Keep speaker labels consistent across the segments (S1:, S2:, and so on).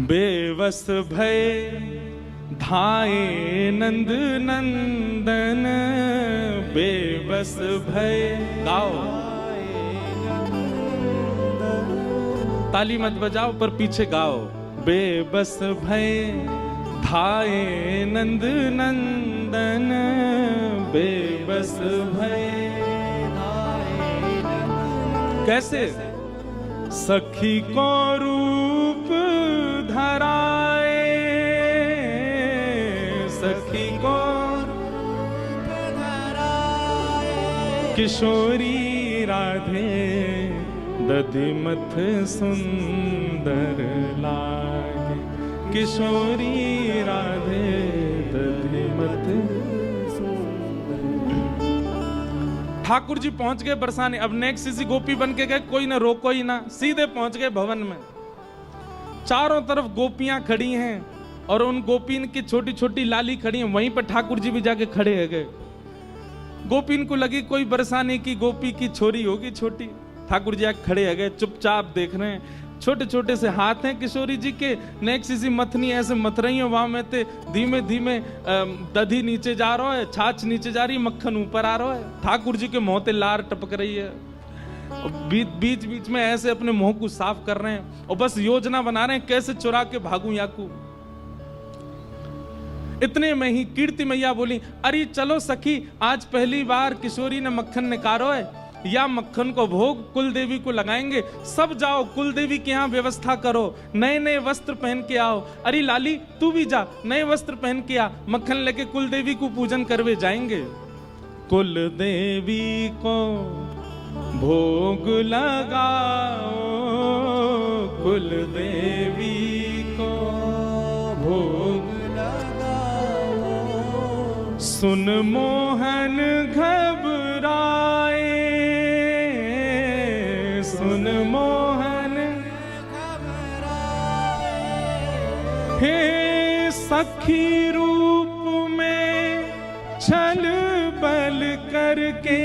S1: बेबस भय धाये नंद नंदन, बेबस भय। गाओ, ताली मत बजाओ पर पीछे गाओ। बेबस भय धाये नंद नंदन, बेबस भय। कैसे? सखी को रूप धराए, सखी को किशोरी राधे, दधिमथ सुंदर लागे। किशोरी राधे दधिमथ। ठाकुर जी पहुंच गए बरसाने। अब नेक्स्ट किसी गोपी बन के गए, कोई ना रोको ही ना, सीधे पहुंच गए भवन में। चारों तरफ गोपियां खड़ी हैं और उन गोपीन की छोटी छोटी लाली खड़ी हैं। वहीं पर ठाकुर जी भी जाके खड़े हो गए। गोपीन को लगी कोई बरसाने की गोपी की छोरी होगी छोटी। ठाकुर जी आके खड़े हो गए, चुपचाप देख रहे हैं। छोटे छोटे से हाथ हैं किशोरी जी के, नेक्स्ट किसी मथनी ऐसे मथ रही है। वहां में ते धीमे धीमे दधी नीचे जा रहा है, छाछ नीचे जा रही है, मक्खन ऊपर आ रहा है। ठाकुर जी के मुंह ते लार टपक रही है। बीच बीच में ऐसे अपने मुंह को साफ कर रहे हैं और बस योजना बना रहे हैं कैसे चुरा के भागूं याकू। इतने में ही कीर्ति मैया बोली, अरे चलो सखी, आज पहली बार किशोरी ने मक्खन निकालो है, या मक्खन को भोग कुल देवी को लगाएंगे। सब जाओ कुल देवी के यहाँ व्यवस्था करो, नए नए वस्त्र पहन के आओ। अरे लाली तू भी जा, नए वस्त्र पहन के आ, मक्खन लेके कुल देवी को पूजन करवे जाएंगे। कुल देवी को भोग लगाओ, कुल देवी को भोग लगाओ। सुन मोहन घबराए, सुन मोहन घबराए। हे सखी रूप में छल बल करके,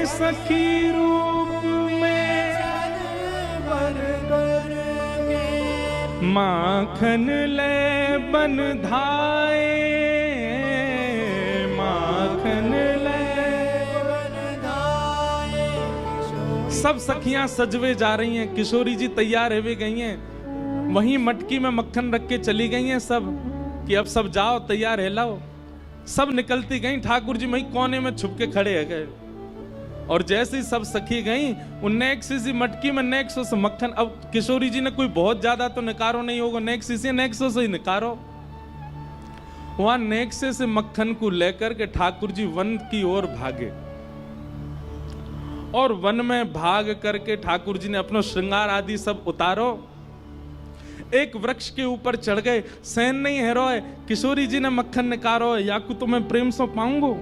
S1: सखी रूप में छल बल करके, माखन ले बन धाए, माखन ले बन धाए। सब सखियां सजवे जा रही हैं, किशोरी जी तैयार हुए गई हैं। वहीं मटकी में मक्खन रख के चली गई हैं सब, कि अब सब जाओ तैयार है लाओ। सब निकलती गई, ठाकुर जी वहीं कोने में छुप के खड़े है गए। और जैसे ही सब सखी गई, नेक्स्ट सी मटकी में नेक्स्ट से मक्खन। अब किशोरी जी ने कोई बहुत ज्यादा तो निकारो नहीं होगा, नेक्स्ट से ही निकारो। वहां नेक्स्ट से मक्खन को लेकर के ठाकुर जी वन की ओर भागे। और वन में भाग करके ठाकुर जी ने अपना श्रृंगार आदि सब उतारो, एक वृक्ष के ऊपर चढ़ गए। सहन नहीं है रोए, किशोरी जी ने मक्खन निकारो, याकू तो मैं प्रेम से पाऊंगो।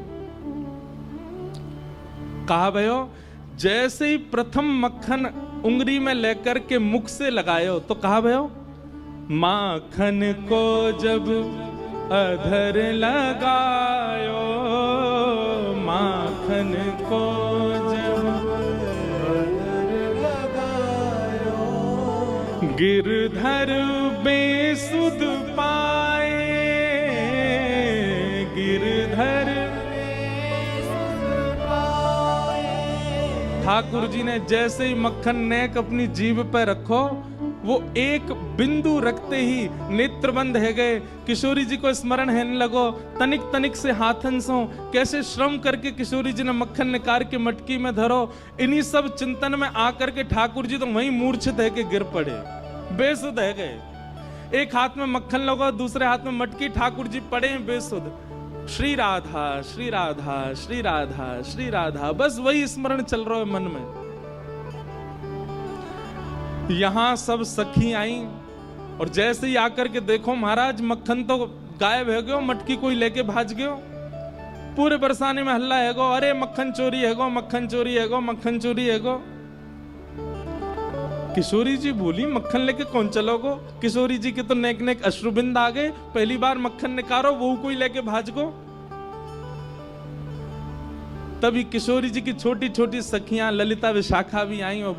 S1: कहा भयो, जैसे ही प्रथम मक्खन उंगली में लेकर के मुख से लगायो तो कहा भयो, माखन को जब अधर लगायो, माखन को जब अधर लगायो, गिरधर बेसुध पाए, गिरधर बेसुध पाए। ठाकुर जी ने जैसे ही मक्खन नेक अपनी जीभ पर रखो, वो एक बिंदु रखते ही नेत्र बंद है गए। किशोरी जी को स्मरण है लगो, तनिक तनिक से हाथन सो कैसे श्रम करके किशोरी जी ने मक्खन निकाल के मटकी में धरो। इन्हीं सब चिंतन में आकर के ठाकुर जी तो वहीं मूर्छित है के गिर पड़े, बेसुध है गए। एक हाथ में मक्खन लगा, दूसरे हाथ में मटकी, ठाकुर जी पड़े हैं बेसुध। श्री राधा श्री राधा श्री राधा श्री राधा, बस वही स्मरण चल रहा है मन में। यहां सब सखी आई और जैसे ही आकर के देखो महाराज मक्खन तो गायब है गयो, मटकी कोई लेके भाज गयो। पूरे बरसाने में हल्ला है गो, अरे मक्खन चोरी है गो, मक्खन चोरी है गो, मक्खन चोरी है गो। किशोरी जी बोली, मक्खन लेके कौन चलोगो? किशोरी जी के तो नेक नेक अश्रुबिंद आ गए, पहली बार मक्खन निकालो वो कोई लेके भाज गो। तभी किशोरी जी की छोटी छोटी सखियां ललिता विशाखा भी आई और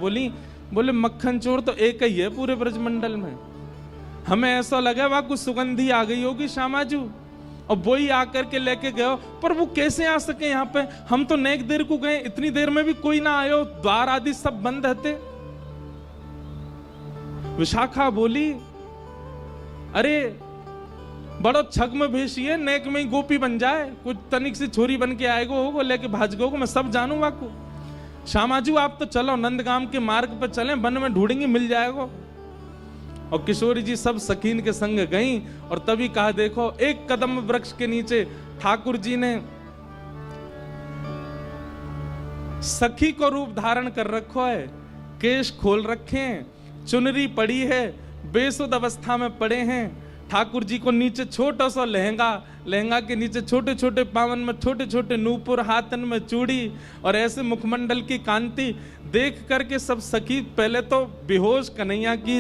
S1: बोले मक्खन चोर तो एक ही है पूरे ब्रजमंडल में। हमें ऐसा लगा वहां कुछ सुगंधी आ गई होगी श्यामाजू, और वो ही आकर के लेके गए। पर वो कैसे आ सके यहाँ पे? हम तो नेक देर को गए, इतनी देर में भी कोई ना आयो, द्वार आदि सब बंद रहते। विशाखा बोली, अरे बड़ो छग में भेजिए, नेक में ही गोपी बन जाए, कुछ तनिक सी छोरी बन के आएगो होगो, लेके भाजगो को, मैं सब जानू वाको। श्यामाजू आप तो चलो, नंदगाम के मार्ग पर चलें, वन में ढूंढेंगे मिल जाएगो। और किशोरी जी सब सखीन के संग गईं, और तभी कहा देखो एक कदम वृक्ष के नीचे ठाकुर जी ने सखी को रूप धारण कर रखो है, केश खोल रखे हैं, चुनरी पड़ी है, बेसुध अवस्था में पड़े हैं। ठाकुर जी को नीचे छोटा सा लहंगा, लहंगा के नीचे छोटे छोटे पावन में छोटे छोटे नूपुर, हाथन में चूड़ी, और ऐसे मुखमंडल की कांति देख करके सब सखी पहले तो बेहोश कन्हैया की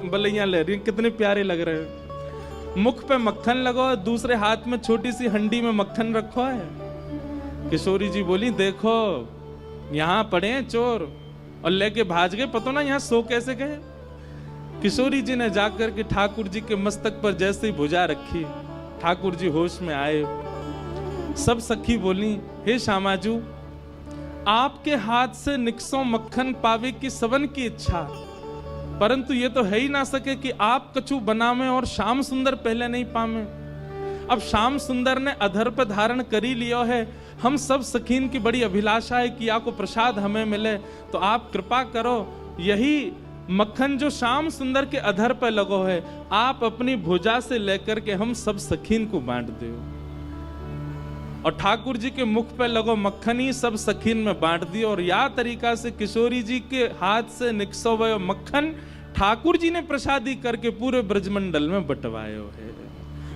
S1: बलैया ले रही, कितने प्यारे लग रहे हैं। मुख पे मक्खन लगो, दूसरे हाथ में छोटी सी हंडी में मक्खन रखो है। किशोरी जी बोली देखो यहाँ पड़े हैं चोर, और लेके भाज गए, पता ना यहाँ सो कैसे गए। किशोरी जी ने जाकर के ठाकुर जी के मस्तक पर जैसे ही भुजा रखी, ठाकुर जी होश में आए। सब सखी बोली, हे श्यामाजू, आपके हाथ से निकसों मक्खन पावे की सबन की इच्छा, परंतु ये तो है ही ना सके कि आप कछु बनावे और श्याम सुंदर पहले नहीं पावे। अब श्याम सुंदर ने अधर पर धारण कर ही लियो है, हम सब सखीन की बड़ी अभिलाषा है कि आपको प्रसाद हमें मिले, तो आप कृपा करो, यही मक्खन जो श्याम सुंदर के अधर पर लगो है, आप अपनी भुजा से लेकर के हम सब सखीन को बांट दो। और ठाकुर जी के मुख पे लगो मक्खन ही सब सखीन में बांट दियो, और या तरीका से किशोरी जी के हाथ से निकसो वयो मक्खन ठाकुर जी ने प्रसादी करके पूरे ब्रजमंडल में बंटवायो है।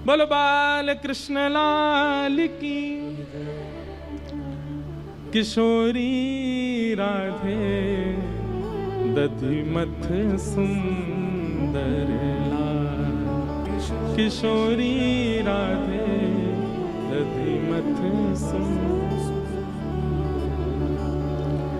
S1: बोलो बाल कृष्ण लाल की, किशोरी राधे दधिमथ सुंदर लाल, किशोरी राधे दधिमथ सुंदर।